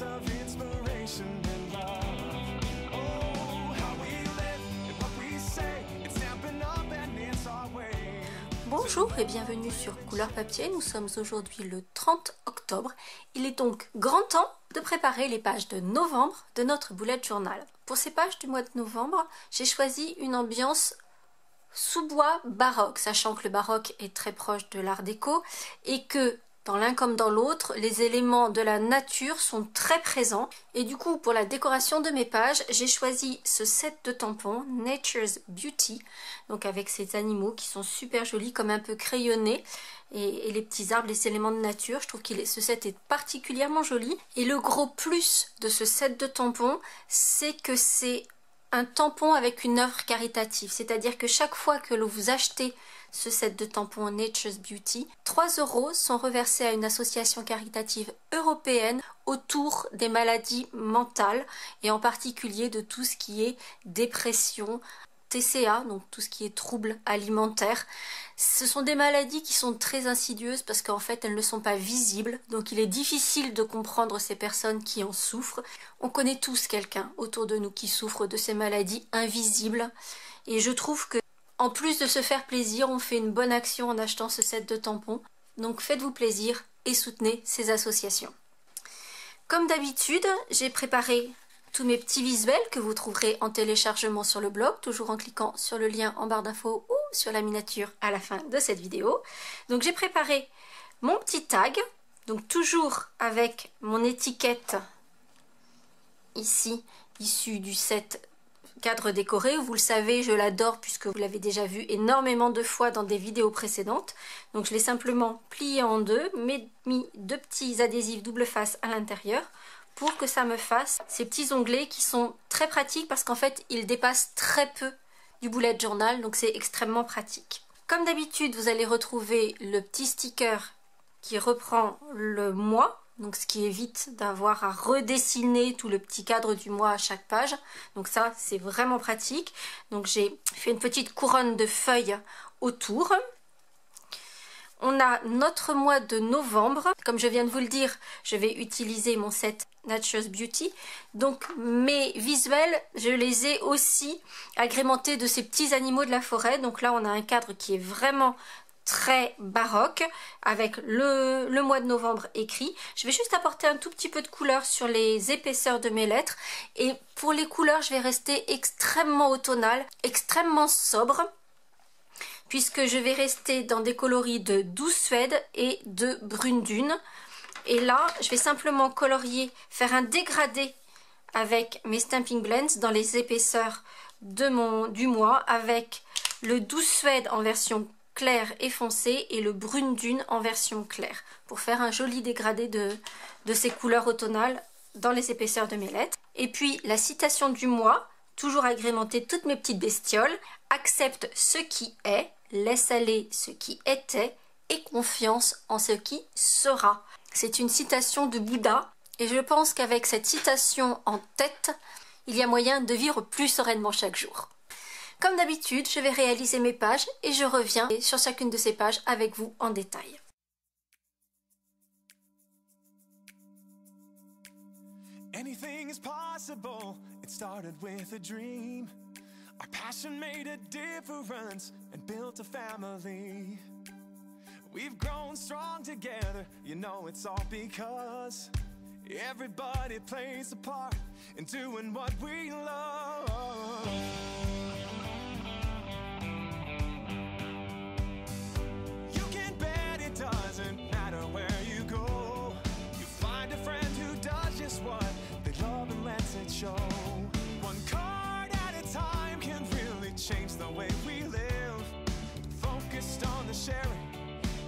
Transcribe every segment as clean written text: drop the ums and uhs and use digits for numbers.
years of inspiration and love. Oh, how we live and what we say, it's stamping up and it's our way. Bonjour et bienvenue sur Couleur Papier, nous sommes aujourd'hui le 30 octobre. Il est donc grand temps de préparer les pages de novembre de notre bullet journal. Pour ces pages du mois de novembre, j'ai choisi une ambiance sous-bois baroque, sachant que le baroque est très proche de l'art déco et que dans l'un comme dans l'autre, les éléments de la nature sont très présents. Et du coup, pour la décoration de mes pages, j'ai choisi ce set de tampons Nature's Beauty, donc avec ces animaux qui sont super jolis, comme un peu crayonnés, et les petits arbres, les éléments de nature. Je trouve que ce set est particulièrement joli. Et le gros plus de ce set de tampons, c'est que c'est un tampon avec une œuvre caritative, c'est-à-dire que chaque fois que vous achetez ce set de tampons Nature's Beauty, 3 € sont reversés à une association caritative européenne autour des maladies mentales et en particulier de tout ce qui est dépression, TCA, donc tout ce qui est troubles alimentaires. Ce sont des maladies qui sont très insidieuses parce qu'en fait elles ne sont pas visibles, donc il est difficile de comprendre ces personnes qui en souffrent. On connaît tous quelqu'un autour de nous qui souffre de ces maladies invisibles et je trouve que en plus de se faire plaisir, on fait une bonne action en achetant ce set de tampons. Donc faites-vous plaisir et soutenez ces associations. Comme d'habitude, j'ai préparé tous mes petits visuels que vous trouverez en téléchargement sur le blog, toujours en cliquant sur le lien en barre d'infos ou sur la miniature à la fin de cette vidéo. Donc j'ai préparé mon petit tag, donc toujours avec mon étiquette ici, issue du set cadre décoré. Vous le savez, je l'adore puisque vous l'avez déjà vu énormément de fois dans des vidéos précédentes. Donc je l'ai simplement plié en deux, mais mis 2 petits adhésifs double face à l'intérieur pour que ça me fasse ces petits onglets qui sont très pratiques parce qu'en fait ils dépassent très peu du bullet journal, donc c'est extrêmement pratique. Comme d'habitude, vous allez retrouver le petit sticker qui reprend le mois, donc ce qui évite d'avoir à redessiner tout le petit cadre du mois à chaque page. Donc ça, c'est vraiment pratique. Donc j'ai fait une petite couronne de feuilles autour. On a notre mois de novembre. Comme je viens de vous le dire, je vais utiliser mon set Nature's Beauty. Donc mes visuels, je les ai aussi agrémentés de ces petits animaux de la forêt. Donc là, on a un cadre qui est vraiment très baroque avec le mois de novembre écrit. Je vais juste apporter un tout petit peu de couleur sur les épaisseurs de mes lettres et pour les couleurs je vais rester extrêmement automnale, extrêmement sobre puisque je vais rester dans des coloris de douce suède et de brune dune. Et là je vais simplement colorier, faire un dégradé avec mes Stampin' Blends dans les épaisseurs du mois avec le douce suède en version clair et foncé et le brune dune en version claire pour faire un joli dégradé de ces couleurs automnales dans les épaisseurs de mes lettres. Et puis la citation du mois, toujours agrémentée de toutes mes petites bestioles: accepte ce qui est, laisse aller ce qui était et confiance en ce qui sera. C'est une citation de Bouddha et je pense qu'avec cette citation en tête, il y a moyen de vivre plus sereinement chaque jour. Comme d'habitude, je vais réaliser mes pages et je reviens sur chacune de ces pages avec vous en détail. Anything is possible. It started with a dream. Our passion made a difference and built a family. We've grown strong together. You know it's all because everybody plays a part in doing what we love. Doesn't matter where you go, you find a friend who does just what they love and lets it show. One card at a time can really change the way we live. Focused on the sharing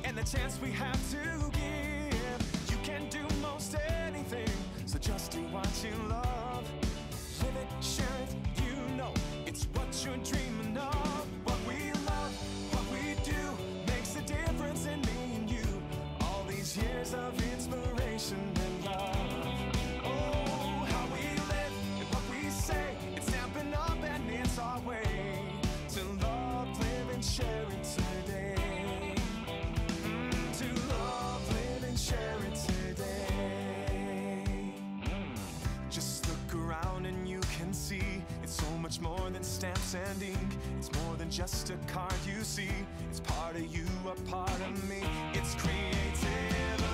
and the chance we have to give. You can do most anything, so just do what you love. Live it, share it, you know it's what you're dreaming of. What we love, what we do makes a difference in me. Years of inspiration and love. Oh, how we live and what we say, it's stamping up and it's our way to love, live and share it today. To love, live and share it today. pencils and ink. It's more than just a card you see. It's part of you, a part of me. It's creativity.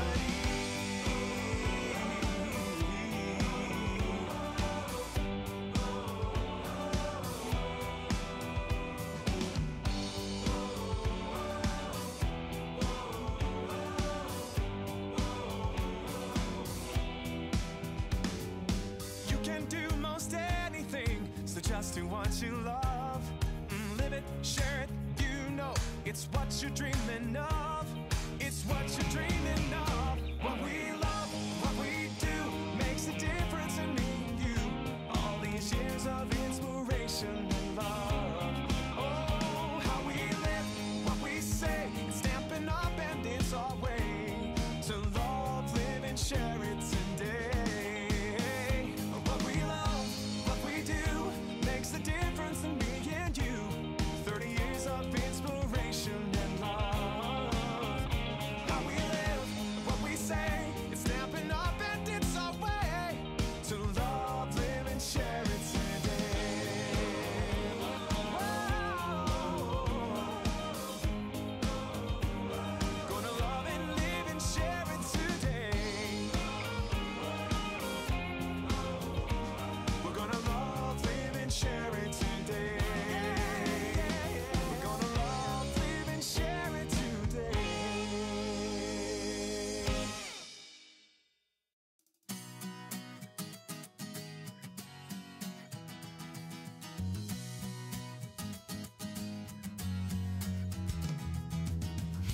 You can do most anything, so just do what you love. Live it, share it, you know it's what you're dreaming of. It's what you're dreaming of. What we love, what we do makes a difference in me and you. All these years of inspiration and love. Oh, how we live, what we say, it's stamping up and it's our way to love, live and share it today. What we love, what we do makes a difference in me and you. 30 years of inspiration and love. How we live, what we say, it's snapping up and it's our way to love, live and share it today. Whoa. Gonna love and live and share it today. We're gonna love, live and share it today. We're gonna love, live and share it today.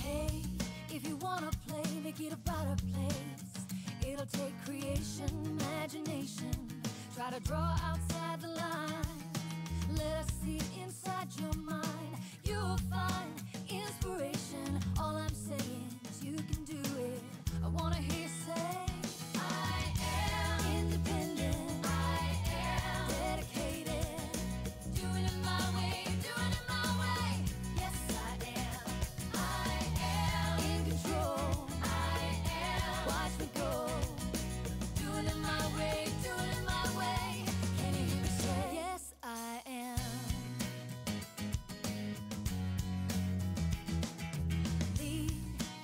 Hey, if you wanna play, make it about a place. It'll take creation, imagination. Try to draw outside the line. Let us see inside your mind. You'll find inspiration. All I'm saying is you can do it. I wanna hear you say, I am independent. I am dedicated. Doing it my way, doing it my way. Yes, I am. I am in control. I am. Watch me go. Doing it my way, doing it my way. Can you hear me say, yes, I am. Lead,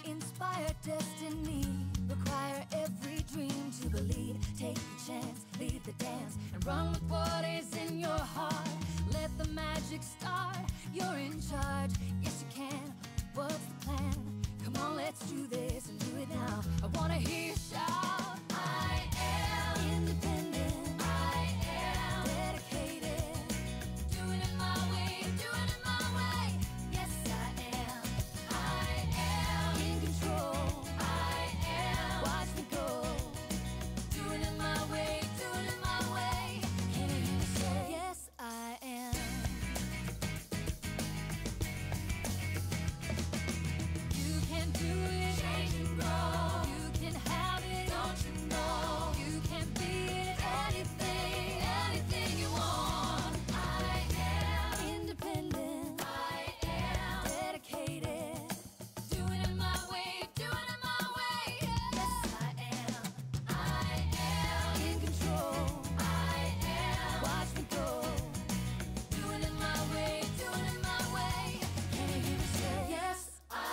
inspire destiny. Require every dream to believe. Take the chance, lead the dance, and run with what is in your heart. Let the magic start. You're in charge. Yes, you can. What's the plan? Come on, let's do this and do it now. I wanna hear you shout. I am independent. I am dedicated. Doing it my way, doing it my way. Yes, I am. I am in control. I am. Watch me go. Doing it my way, doing it my way. Can you hear me say, yes, I am. You can do it, change and grow. You can have it, don't you know? You can be it, anything, anything you want. I am independent. I am dedicated. Doing it my way, doing it my way. Yes, I am. I am in control. I am. Watch me go. Doing it my way, doing it my way. Can you hear me say, yes, I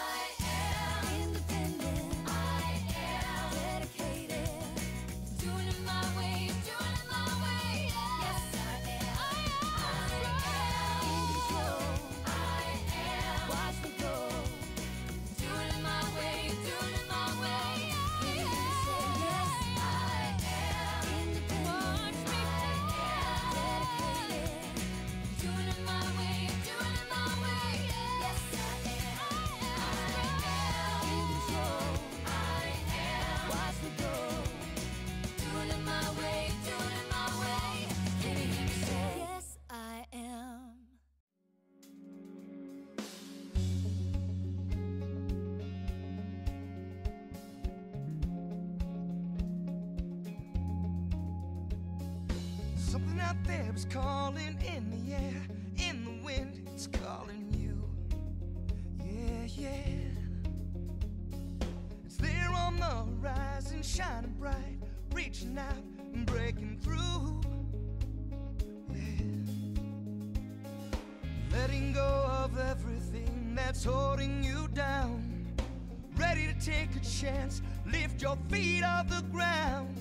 am independent. I am dedicated. Doing it my way, doing it my way. Yes, I am. I am in control. I am. Watch me go. Doing it my way, doing it my way. Can you hear me say, yes, I am independent. I am dedicated. Doing it my way, doing it my way. Yes, I am. I am in control. I am. Watch me go. Doing it my way, doing it my way. Can you hear me say, yes, I am. Something out there is calling in the air, in the wind, it's calling you. Yeah, yeah. It's there on the horizon, shining bright, reaching out and breaking through. Yeah. letting go of everything that's holding you down. Ready to take a chance, lift your feet off the ground.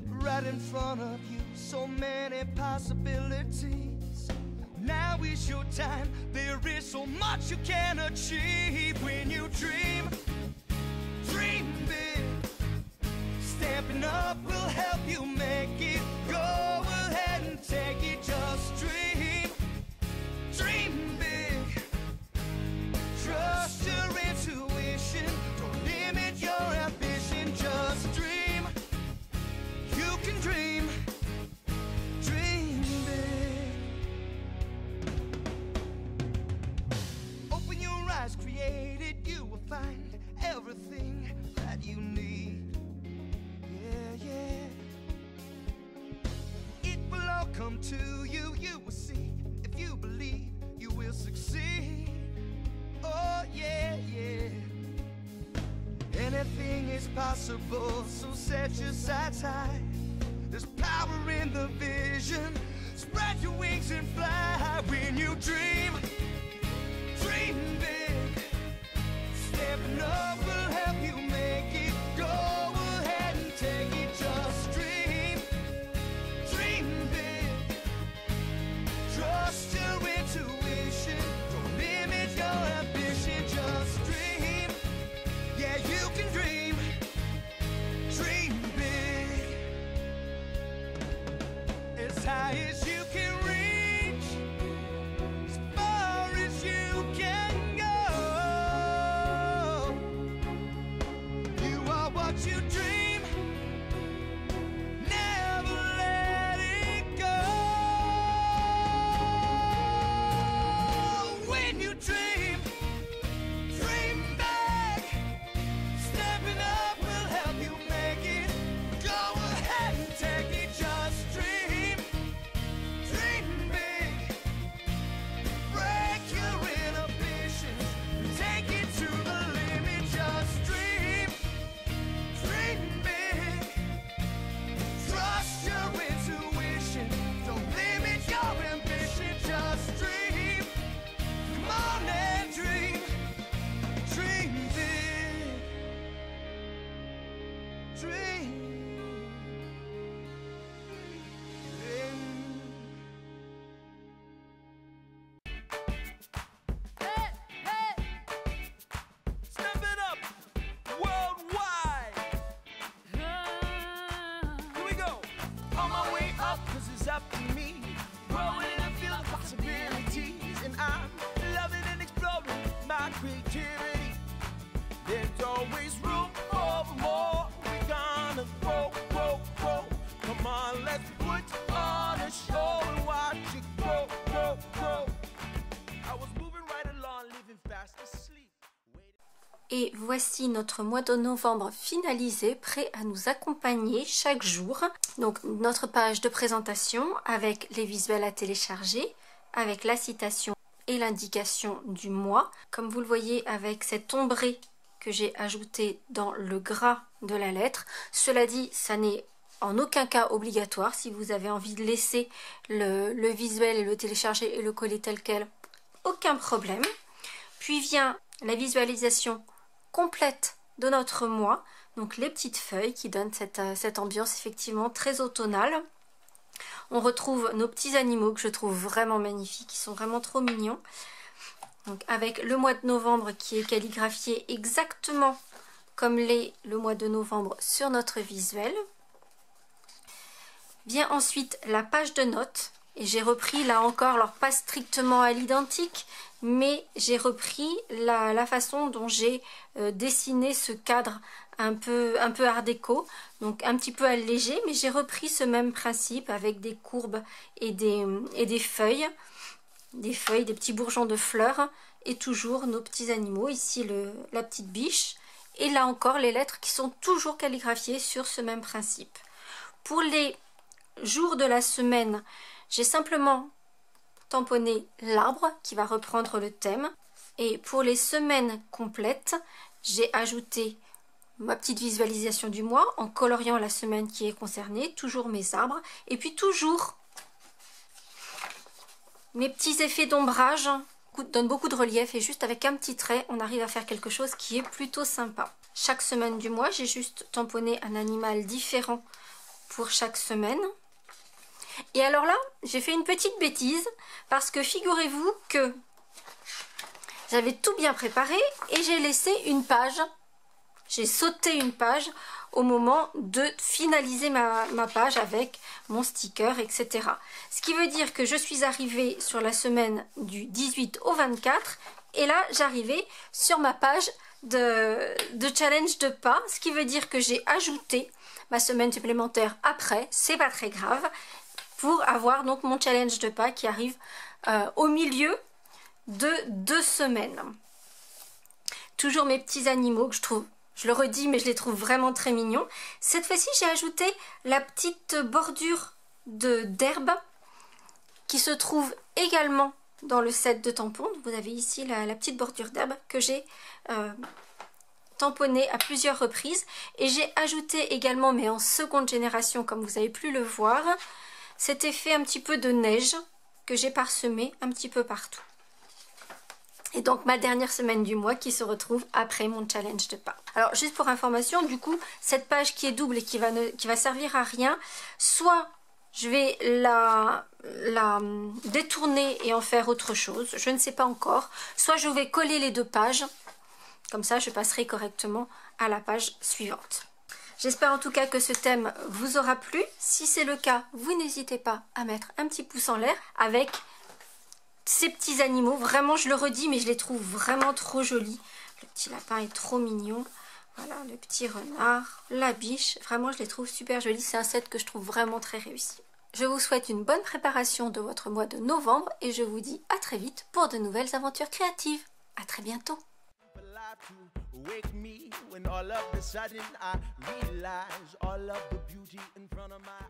Right in front of you, so many possibilities. Now is your time, there is so much you can achieve when you dream. Dream big. Stamping up will help you make it. Go ahead and take it, just dream. Dream big. Trust your intuition. Don't limit your ambition, just dream. You can dream. Dream big. Open your eyes, created, you will find everything that you need. Yeah, yeah. It will all come to you, you will see. If you believe, you will succeed. Oh, yeah, yeah. Anything is possible, so set your sights high. There's power in the vision. Spread your wings and fly when you dream. Dream big. Stepping up will help you make it. Go ahead and take it, just dream. Dream big. Trust your intuition. Don't limit your ambition, just dream. Yeah, you can dream. Dream big. As high as you can reach, as far as you can go. You are what you dream. Never let it go. When you dream, dream big. Stepping up will help you make it. Go ahead and take it, just dream. Dream big. Break your inhibitions. Take it to the limit, just dream. Dream big. Trust your intuition. Don't limit your ambition, just dream. Come on and dream. Dream big. Dream. Dream. Step it up worldwide. Here we go. On my way up, cause it's up to me. Growing in a field of possibilities. And I'm loving and exploring my creativity. There's always room for more. We're gonna grow, grow, grow. Come on, let's put on a show and watch it grow, grow, grow. I was moving right along, living fast asleep. Et voici notre mois de novembre finalisé, prêt à nous accompagner chaque jour. Donc notre page de présentation avec les visuels à télécharger, avec la citation et l'indication du mois. Comme vous le voyez avec cet ombré que j'ai ajouté dans le gras de la lettre. Cela dit, ça n'est en aucun cas obligatoire. Si vous avez envie de laisser le visuel et le télécharger et le coller tel quel, aucun problème. Puis vient la visualisation complète de notre mois, donc les petites feuilles qui donnent cette ambiance effectivement très automnale. On retrouve nos petits animaux que je trouve vraiment magnifiques, qui sont vraiment trop mignons. Donc avec le mois de novembre qui est calligraphié exactement comme l'est le mois de novembre sur notre visuel. Vient ensuite la page de notes. Et j'ai repris là encore, alors pas strictement à l'identique, mais j'ai repris la façon dont j'ai dessiné ce cadre un peu art déco, donc un petit peu allégé, mais j'ai repris ce même principe avec des courbes et des feuilles, des petits bourgeons de fleurs, et toujours nos petits animaux, ici la petite biche, et là encore les lettres qui sont toujours calligraphiées sur ce même principe. Pour les jours de la semaine, j'ai simplement tamponné l'arbre qui va reprendre le thème. Et pour les semaines complètes, j'ai ajouté ma petite visualisation du mois en coloriant la semaine qui est concernée, toujours mes arbres. Et puis toujours mes petits effets d'ombrage donne beaucoup de relief et juste avec un petit trait, on arrive à faire quelque chose qui est plutôt sympa. Chaque semaine du mois, j'ai juste tamponné un animal différent pour chaque semaine. Et alors là, j'ai fait une petite bêtise parce que figurez-vous que j'avais tout bien préparé et j'ai laissé une page. J'ai sauté une page au moment de finaliser ma page avec mon sticker, etc. Ce qui veut dire que je suis arrivée sur la semaine du 18 au 24 et là j'arrivais sur ma page de challenge de pas, ce qui veut dire que j'ai ajouté ma semaine supplémentaire après, c'est pas très grave, pour avoir donc mon challenge de pas qui arrive au milieu de 2 semaines. Toujours mes petits animaux que je trouve, je le redis, mais je les trouve vraiment très mignons. Cette fois-ci, j'ai ajouté la petite bordure d'herbe qui se trouve également dans le set de tampons. Vous avez ici la petite bordure d'herbe que j'ai tamponnée à plusieurs reprises. Et j'ai ajouté également, mais en seconde génération, comme vous avez pu le voir, cet effet un petit peu de neige que j'ai parsemé un petit peu partout. Et donc ma dernière semaine du mois qui se retrouve après mon challenge de pas. Alors juste pour information, du coup, cette page qui est double et qui va servir à rien, soit je vais la détourner et en faire autre chose, je ne sais pas encore, soit je vais coller les 2 pages, comme ça je passerai correctement à la page suivante. J'espère en tout cas que ce thème vous aura plu. Si c'est le cas, vous n'hésitez pas à mettre un petit pouce en l'air avec ces petits animaux. Vraiment, je le redis, mais je les trouve vraiment trop jolis. Le petit lapin est trop mignon. Voilà, le petit renard, la biche. Vraiment, je les trouve super jolis. C'est un set que je trouve vraiment très réussi. Je vous souhaite une bonne préparation de votre mois de novembre et je vous dis à très vite pour de nouvelles aventures créatives. À très bientôt. Wake me when all of a sudden I realize all of the beauty in front of my eyes.